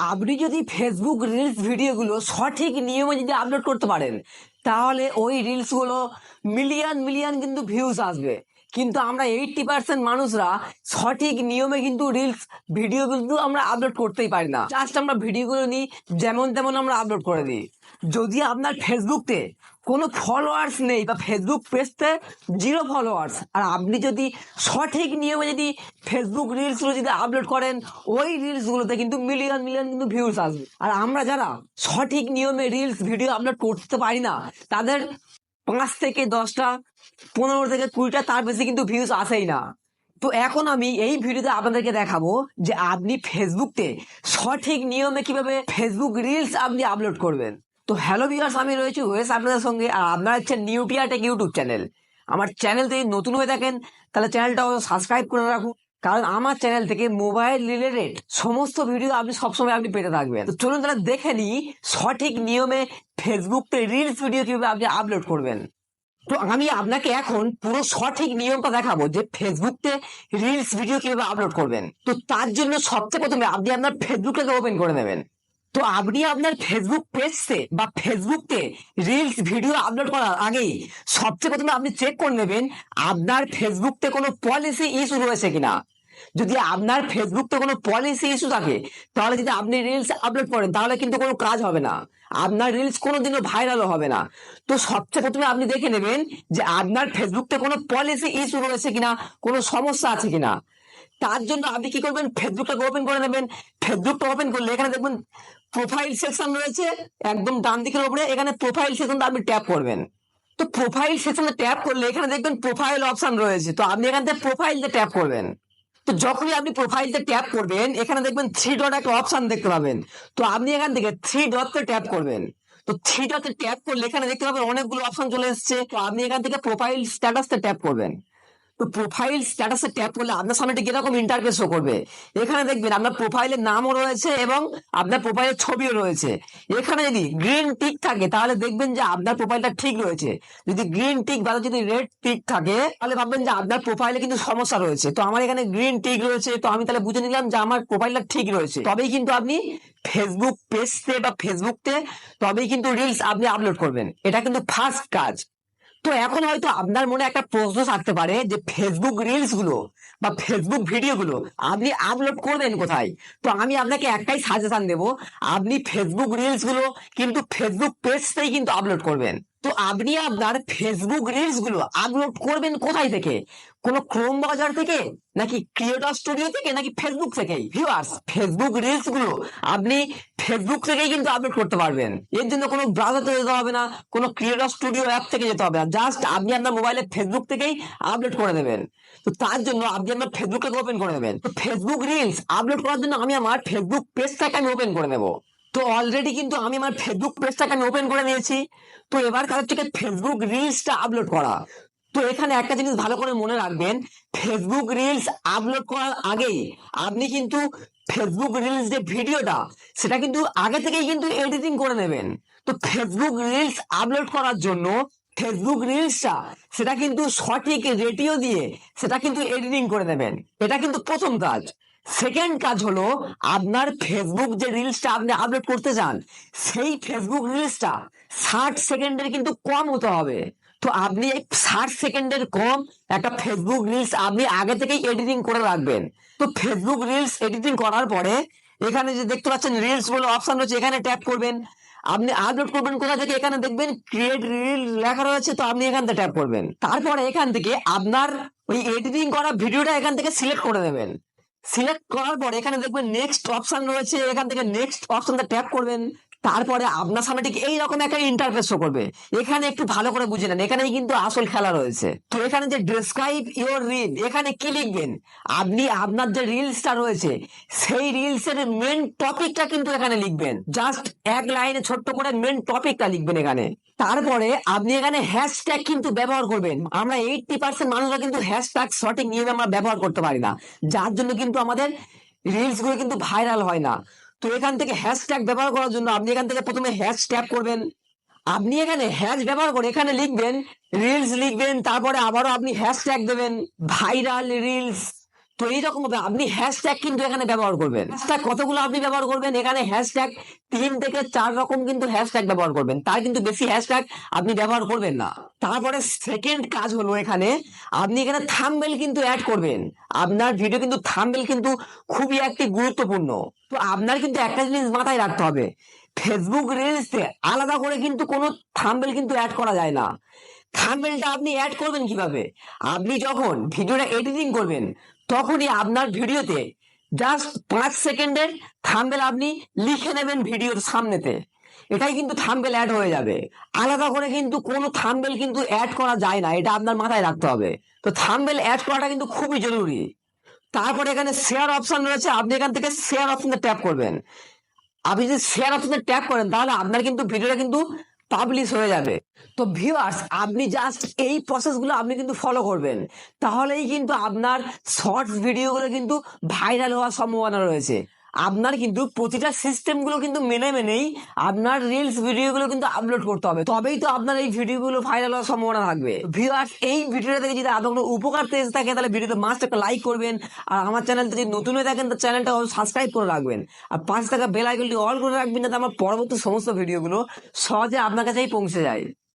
আপনি যদি Facebook reels ভিডিওগুলো সঠিক নিয়মে যদি আপলোড করতে পারেন, তাহলে ওই রিলসগুলো মিলিয়ন মিলিয়ন কিন্তু ভিউজ আসবে। কিন্তু আমরা 80% মানুষরা সঠিক নিয়মে কিন্তু রিলস ভিডিও কিন্তু আমরা আপলোড করতেই পারি না। জাস্ট আমরা ভিডিওগুলো নিই, যেমন তেমন আমরা আপলোড করে দিই। যদি আপনার ফেসবুকতে কোনো ফলোয়ার্স নেই বা ফেসবুক পেজতে 0 ফলোয়ার্স, আর আপনি যদি সঠিক নিয়মে যদি ফেসবুক রিলসগুলো যদি আপলোড করেন, ওই রিলসগুলোতে কিন্তু মিলিয়ন মিলিয়ন কিন্তু ভিউজ আসবে। আর আমরা যারা সঠিক নিয়মে রিলস ভিডিও আপলোড করতে পারি না, তাদের 5 থেকে 10টা, 15 থেকে 20টা, তার বেশি কিন্তু ভিউজ আসেই না। তো এখন আমি এই ভিডিওতে আপনাদেরকে দেখাবো যে আপনি ফেসবুকতে সঠিক নিয়মে কিভাবে ফেসবুক রিলস আপনি আপলোড করবেন। তো হ্যালো ভিউয়ার্স, আমি রয়েছি ওয়েস আপনাদের সঙ্গে, আর আপনারা হচ্ছেন নিউটিয়া টেক ইউটিউব চ্যানেল। আমার চ্যানেল থেকে নতুন হয়ে থাকেন তাহলে চ্যানেলটা সাবস্ক্রাইব করে রাখুন, কারণ আমার চ্যানেল থেকে মোবাইল রিলেটেড সমস্ত ভিডিও আপনি সবসময় আপনি পেতে থাকবেন। তো চলুন তাহলে দেখে নিই সঠিক নিয়মে ফেসবুকতে রিলস ভিডিও কিভাবে আপনি আপলোড করবেন। তো আমি আপনাকে এখন পুরো সঠিক নিয়মটা দেখাবো যে ফেসবুকতে রিলস ভিডিও কিভাবে আপলোড করবেন। তো তার জন্য সবচেয়ে প্রথমে আপনি আপনার ফেসবুকটাকে ওপেন করে নেবেন। তো আপনি আপনার ফেসবুক পেজে বা ফেসবুকতে রিলস ভিডিও আপলোড করার আগেই সবচেয়ে প্রথমে আপনি চেক করে নেবেন আপনার ফেসবুকতে কোনো পলিসি ইস্যু রয়েছে কিনা। যদি আপনার ফেসবুকতে কোনো পলিসি ইস্যু থাকে, তাহলে যদি আপনি রিলস আপলোড করেন তাহলে কিন্তু কোনো কাজ হবে না, আপনার রিলস কোনোদিনও ভাইরালও হবে না। তো সবচেয়ে প্রথমে আপনি দেখে নেবেন যে আপনার ফেসবুকতে কোনো পলিসি ইস্যু রয়েছে কিনা, কোনো সমস্যা আছে কিনা। তার জন্য আপনি কি করবেন, ফেসবুকটাকে ওপেন করে নেবেন। ফেসবুকটা ওপেন করলে এখানে দেখবেন প্রোফাইল সেকশন রয়েছে একদম ডান দিকের উপরে, এখানে প্রোফাইল সেকশনটা আপনি ট্যাপ করবেন। তো প্রোফাইল সেকশনে ট্যাপ করলে এখানে দেখবেন প্রোফাইল অপশন রয়েছে, তো আপনি এখান থেকে প্রোফাইলতে ট্যাপ করবেন। তো যখনই আপনি প্রোফাইলতে ট্যাপ করবেন, এখানে দেখবেন 3 ডট একটা অপশন দেখতে পাবেন, তো আপনি এখান থেকে 3 ডটে ট্যাপ করবেন। তো 3 ডটে ট্যাপ করলে এখানে দেখতে পাবেন অনেকগুলো অপশন চলে এসেছে, তো আপনি এখান থেকে প্রোফাইল স্ট্যাটাসে ট্যাপ করবেন। তো প্রোফাইল স্ট্যাটাসে ট্যাপ করলে আপনার সামনে ঠিক এরকম ইন্টারফেস শো করবে। এখানে দেখবেন আপনার প্রোফাইলের নামও রয়েছে এবং আপনার প্রোফাইলের ছবিও রয়েছে। এখানে যদি গ্রিন টিক থাকে তাহলে দেখবেন যে আপনার প্রোফাইলটা ঠিক রয়েছে। যদি গ্রিন টিক বা যদি রেড টিক থাকে তাহলে ভাববেন যে আপনার প্রোফাইলে কিন্তু সমস্যা রয়েছে। তো আমার এখানে গ্রিন টিক রয়েছে, তো আমি তাহলে বুঝে নিলাম যে আমার প্রোফাইলটা ঠিক রয়েছে, তবেই কিন্তু আপনি ফেসবুক পেজতে বা ফেসবুকতে তবেই কিন্তু রিলস আপনি আপলোড করবেন। এটা কিন্তু ফার্স্ট কাজ। তো এখন হয়তো আপনার মনে একটা প্রশ্ন থাকতে পারে যে ফেসবুক রিলস গুলো বা ফেসবুক ভিডিও গুলো আপনি আপলোড করবেন কোথায়। তো আমি আপনাকে একটাই সাজেশন দেবো, আপনি ফেসবুক রিলস গুলো কিন্তু ফেসবুক পেজতেই কিন্তু আপলোড করবেন। তো আপনি আপনার ফেসবুক রিলস গুলো আপলোড করবেন কোথায় থেকে, কোনো ক্রোম ব্রাউজার থেকে, নাকি ক্রিয়েটর স্টুডিও থেকে, নাকি ফেসবুক থেকেই? ভিউয়ার্স, ফেসবুক রিলস গুলো আপনি ফেসবুক থেকেই কিন্তু আপলোড করতে পারবেন। এর জন্য কোনো ব্রাউজার যেতে হবে না, কোনো ক্রিয়েটর স্টুডিও অ্যাপ থেকে যেতে হবে না, জাস্ট আপনি আপনার মোবাইলে ফেসবুক থেকেই আপলোড করে দেবেন। তো তার জন্য আপনি আপনার ফেসবুকটাকে ওপেন করে নেবেন। তো ফেসবুক রিলস আপলোড করার জন্য আমি আমার ফেসবুক পেজটাকে আমি ওপেন করে নেব। তো অলরেডি কিন্তু আমি আমার ফেসবুক পেজটাকে আমি ওপেন করে নিয়েছি। তো এবার কাজ হচ্ছে ফেসবুক রিলসটা আপলোড করা। তো এখানে একটা জিনিস ভালো করে মনে রাখবেন, ফেসবুক রিলস আপলোড করার আগেই আপনি কিন্তু ফেসবুক রিলস যে ভিডিওটা সেটা কিন্তু আগে থেকেই কিন্তু এডিটিং করে নেবেন। তো ফেসবুক রিলস আপলোড করার জন্য ফেসবুক রিলসটা সেটা কিন্তু সঠিক রেটিও দিয়ে সেটা কিন্তু এডিটিং করে নেবেন। এটা কিন্তু প্রথম কাজ। সেকেন্ড কাজ হলো, আপনার ফেসবুক যে রিলসটা আপনি আপলোড করতে চান সেই ফেসবুক রিলসটা 60 সেকেন্ডের কিন্তু কম হতে হবে। তো আপনি এই 60 সেকেন্ডের কম একটা ফেসবুক রিলস আপনি আগে থেকেই এডিটিং করে রাখবেন। তো ফেসবুক রিলস এডিটিং করার পরে এখানে যে দেখতে পাচ্ছেন রিলস বলে অপশন রয়েছে, এখানে ট্যাপ করবেন। আপনি আপলোড করবেন কোথা থেকে, এখানে দেখবেন ক্রিয়েট রিল লেখা রয়েছে, তো আপনি এখান থেকে ট্যাপ করবেন। তারপরে এখান থেকে আপনার ওই এডিটিং করা ভিডিওটা এখান থেকে সিলেক্ট করে দেবেন। সিলেক্ট করার পর এখানে দেখবেন নেক্সট অপশন রয়েছে, এখান থেকে নেক্সট অপশনটা ট্যাপ করবেন। তারপরে আপনার সামনে ঠিক এইরকম একটা ইন্টারফেস শো করবে। এখানে একটু ভালো করে বুঝে নেন, এখানেই কিন্তু আসল খেলা রয়েছে। তো এখানে যে ডেসক্রাইব ইওর রিল, এখানে কি লিখবেন, আপনি আপনার যে রিলসটা রয়েছে সেই রিলস এর মেন টপিকটা কিন্তু এখানে লিখবেন। জাস্ট এক লাইনে ছোট্ট করে মেন টপিকটা লিখবেন এখানে। তারপরে আপনি এখানে হ্যাশট্যাগ কিন্তু ব্যবহার করবেন। আমরা 80% মানুষরা কিন্তু হ্যাশট্যাগ সঠিক নিয়মে আমরা ব্যবহার করতে পারি না, যার জন্য কিন্তু আমাদের রিলস গুলো কিন্তু ভাইরাল হয় না। তো এখান থেকে হ্যাশট্যাগ ব্যবহার করার জন্য আপনি এখান থেকে প্রথমে হ্যাশ ট্যাপ করবেন। আপনি এখানে হ্যাশ ব্যবহার করে এখানে লিখবেন রিলস লিখবেন, তারপরে আবারও আপনি হ্যাশট্যাগ দেবেন ভাইরাল রিলস। তো এইরকম ভাবে আপনি হ্যাশট্যাগ কিন্তু এখানে ব্যবহার করবেন। হ্যাশট্যাগ কতগুলো আপনি ব্যবহার করবেন, এখানে হ্যাশট্যাগ 3 থেকে 4 রকম কিন্তু হ্যাশট্যাগ ব্যবহার করবেন, তার কিন্তু বেশি হ্যাশট্যাগ আপনি ব্যবহার করবেন না। তারপরে সেকেন্ড কাজ হলো এখানে আপনি এখানে থাম্বনেল কিন্তু অ্যাড করবেন। আপনার ভিডিও কিন্তু থাম্বনেল কিন্তু খুবই একটি গুরুত্বপূর্ণ। তো আপনার কিন্তু একটা জিনিস মাথায় রাখতে হবে, ফেসবুক রিলসে আলাদা করে কিন্তু কোনো থাম্বনেল কিন্তু অ্যাড করা যায় না। থাম্বনেলটা আপনি অ্যাড করবেন কিভাবে, আপনি যখন ভিডিওটা এডিটিং করবেন তখনই আপনার ভিডিওতে জাস্ট 5 সেকেন্ডের থাম্বনেল আপনি লিখে নেবেন ভিডিওর সামনেতে, এটাই কিন্তু থাম্বনেল অ্যাড হয়ে যাবে। আলাদা করে কিন্তু কোনো থাম্বনেল কিন্তু অ্যাড করা যায় না, এটা আপনার মাথায় রাখতে হবে। তো থাম্বনেল অ্যাড করাটা কিন্তু খুবই জরুরি। তারপরে এখানে শেয়ার অপশন রয়েছে, আপনি এখান থেকে শেয়ার অপশনে ট্যাপ করবেন। আপনি যদি শেয়ার অপশনে ট্যাপ করেন তাহলে আপনার কিন্তু ভিডিওটা কিন্তু পাবলিশ হয়ে যাবে। তো ভিউয়ার্স, আপনি জাস্ট এই প্রসেসগুলো আপনি কিন্তু ফলো করবেন, তাহলেই কিন্তু আপনার শর্টস ভিডিওগুলো কিন্তু ভাইরাল হওয়ার সম্ভাবনা রয়েছে। আপনার কিন্তু প্রতিটা সিস্টেমগুলো কিন্তু মেনে মেনেই আপনার রিলস ভিডিওগুলো কিন্তু আপলোড করতে হবে, তবেই তো আপনার এই ভিডিওগুলো ভাইরাল হওয়ার সম্ভাবনা থাকবে। ভিউয়ার্স, এই ভিডিওটা থেকে যদি আপনার কোনো উপকার পেয়ে থাকে তাহলে ভিডিওতে মাস্ট একটা লাইক করবেন, আর আমার চ্যানেলটা যদি নতুন হয়ে থাকেন তো চ্যানেলটা সাবস্ক্রাইব করে রাখবেন, আর 5 টাকা বেল আইকনটি অল করে রাখবেন যাতে আমার পরবর্তী সমস্ত ভিডিওগুলো সহজে আপনার কাছেই পৌঁছে যায়।